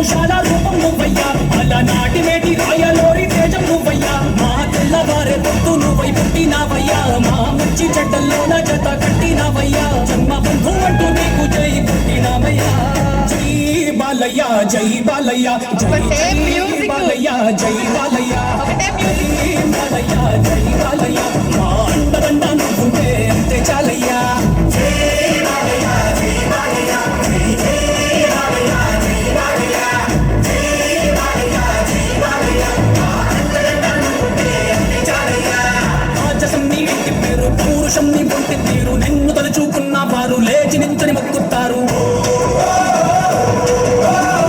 పౌరుషాల రూపం నువ్వయ్యా అలనాటి మేటి రాయలోరి తేజం నువ్వయ్యా మా తెల్లవారే పొత్తు నువ్వై పుట్టినావయ్యా మా మంచి చెడ్డల్లోన జత కట్టినావయ్యా జన్మ బంధు అంటూ నీకు జై పుట్టినావయ్యా జై బాలయ్య జై బాలయ్య జై బాలయ్య జై బాలయ్య జై బాలయ్య జై బాలయ్య మా అండదండ నువ్వుంటే అంతే చాలయ్యా